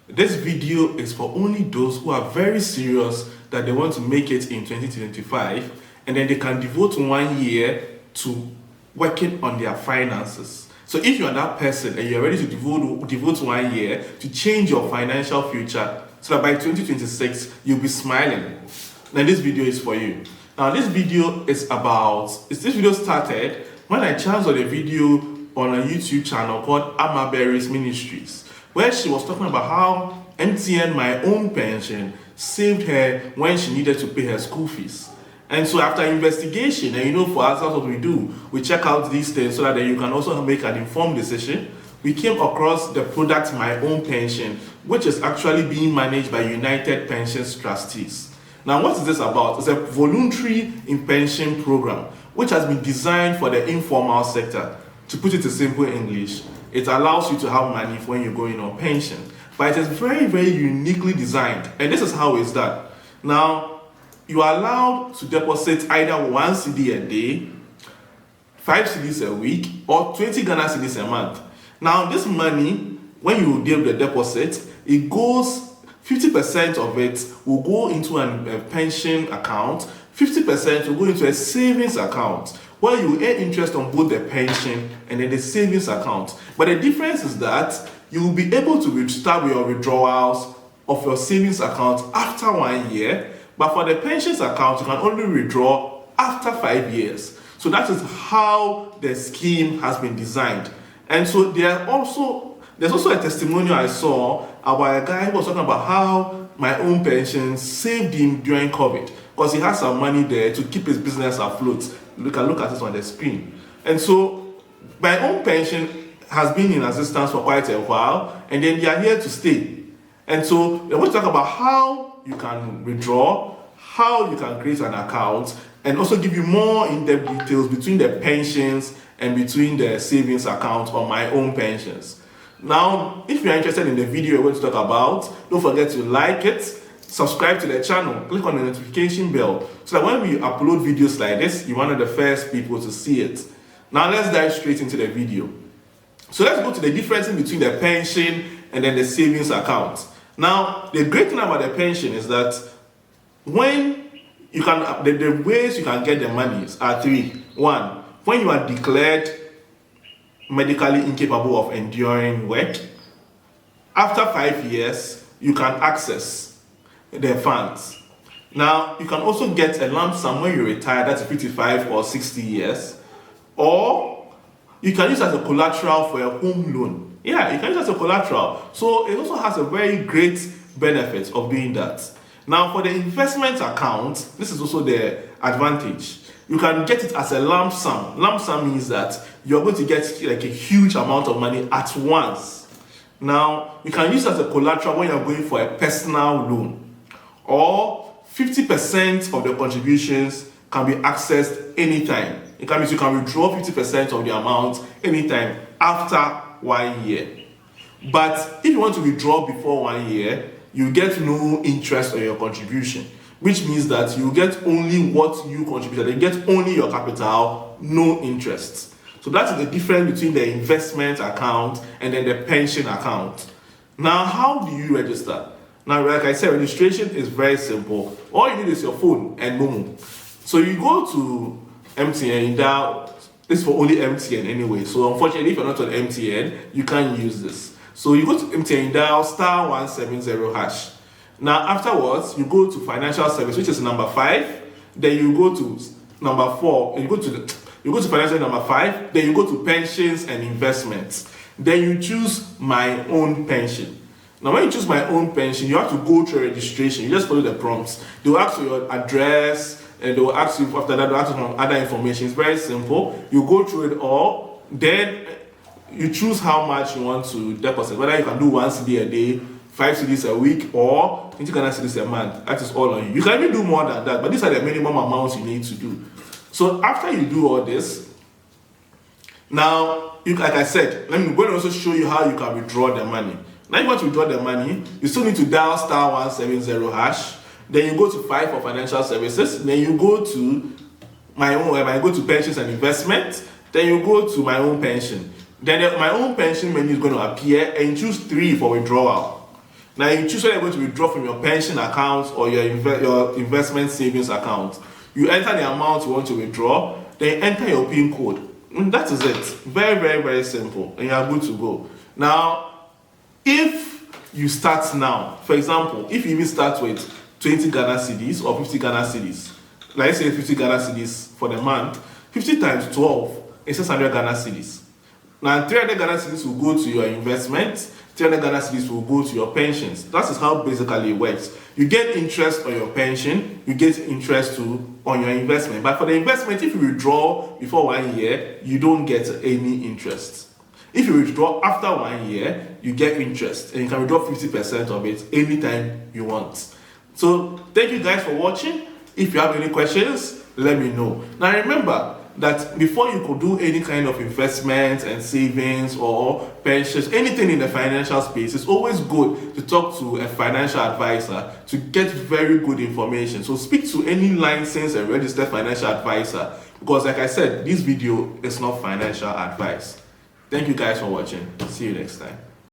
This video is for only those who are very serious that they want to make it in 2025, and then they can devote 1 year to working on their finances. So if you are that person and you're ready to devote 1 year to change your financial future so that by 2026 you'll be smiling, then this video is for you. Now this video started when I chanced on a video on a YouTube channel called Amaberry's Ministries, where she was talking about how MTN My Own Pension saved her when she needed to pay her school fees. And so after investigation, and for us, that's what we do. We check out these things so that you can also make an informed decision. We came across the product My Own Pension, which is actually being managed by United Pensions Trustees. Now, what is this about? It's a voluntary pension program, which has been designed for the informal sector. To put it in simple English, it allows you to have money when you're going on pension. But it is very, very uniquely designed. And this is how it's done. Now, you are allowed to deposit either 1 cedi a day, 5 cedis a week, or 20 Ghana cedis a month. Now, this money, when you deal the deposit, it goes, 50% of it will go into a pension account, 50% will go into a savings account, where you earn interest on both the pension and then the savings account. But the difference is that you will be able to start with your withdrawals of your savings account after 1 year. But for the pensions account, you can only withdraw after 5 years. So that is how the scheme has been designed. And so there's also a testimonial I saw about a guy who was talking about how My Own Pension saved him during COVID, because he has some money there to keep his business afloat. You can look at this on the screen. And so My Own Pension has been in existence for quite a while, and then they are here to stay. And so we're going to talk about how you can withdraw, how you can create an account, and also give you more in-depth details between the pensions and between the savings account or My Own Pensions. Now, if you're interested in the video we're going to talk about, don't forget to like it, subscribe to the channel, click on the notification bell, so that when we upload videos like this, you're one of the first people to see it. Now let's dive straight into the video. So let's go to the difference between the pension and then the savings account. Now, the great thing about the pension is that when you can, the ways you can get the money are three. One, when you are declared medically incapable of enduring work, after 5 years, you can access the funds. Now, you can also get a lump sum when you retire, that's 55 or 60 years, or you can use it as a collateral for a home loan. Yeah, you can use it as a collateral. So it also has a very great benefit of doing that. Now, for the investment account, this is also the advantage. You can get it as a lump sum. Lump sum means that you're going to get like a huge amount of money at once. Now, you can use it as a collateral when you're going for a personal loan, or 50% of the contributions can be accessed anytime. It means you can withdraw 50% of the amount anytime after 1 year. But if you want to withdraw before 1 year, you get no interest on your contribution, which means that you get only what you contributed. You get only your capital, no interest. So that is the difference between the investment account and then the pension account. Now, how do you register? Now, like I said, registration is very simple. All you need is your phone and Momo. So you go to MTN, you dial. This is for only MTN anyway. So unfortunately, if you're not on MTN, you can't use this. So you go to MTN, dial *170#. Now afterwards, you go to financial service, which is number 5. Then you go to number 4. You go to financial number 5. Then you go to pensions and investments. Then you choose My Own Pension. Now when you choose My Own Pension, you have to go through registration. You just follow the prompts. They will ask for your address, and they will ask you after that, they'll ask you some other information. It's very simple. You go through it all, then you choose how much you want to deposit. Whether you can do 1 cedi a day, 5 cedis a week, or 20 Ghana cedis a month. That is all on you. You can even do more than that, but these are the minimum amounts you need to do. So after you do all this, now, like I said, I'm going to also show you how you can withdraw the money. Now you want to withdraw the money, you still need to dial *170#. Then you go to 5 for financial services. Then you go to My Pensions and Investment. Then you go to My Own Pension. Then My Own Pension menu is going to appear, and you choose 3 for withdrawal. Now you choose whether you're going to withdraw from your pension account or your investment savings account. You enter the amount you want to withdraw, then enter your PIN code. And that is it. Very, very, very simple. And you are good to go. Now, if you start now, for example, if you even start with 20 Ghana cedis or 50 Ghana cedis, let's say 50 Ghana cedis for the month, 50 times 12 is 600 Ghana cedis. Now, 300 Ghana cedis will go to your investment, 300 Ghana cedis will go to your pensions. That is how basically it works. You get interest on your pension, you get interest on your investment. But for the investment, if you withdraw before 1 year, you don't get any interest. If you withdraw after 1 year, you get interest, and you can withdraw 50% of it anytime you want. So, thank you guys for watching. If you have any questions, let me know. Now remember that before you could do any kind of investment and savings or pensions, anything in the financial space, it's always good to talk to a financial advisor to get very good information. So speak to any licensed and registered financial advisor, because like I said, this video is not financial advice. Thank you guys for watching. See you next time.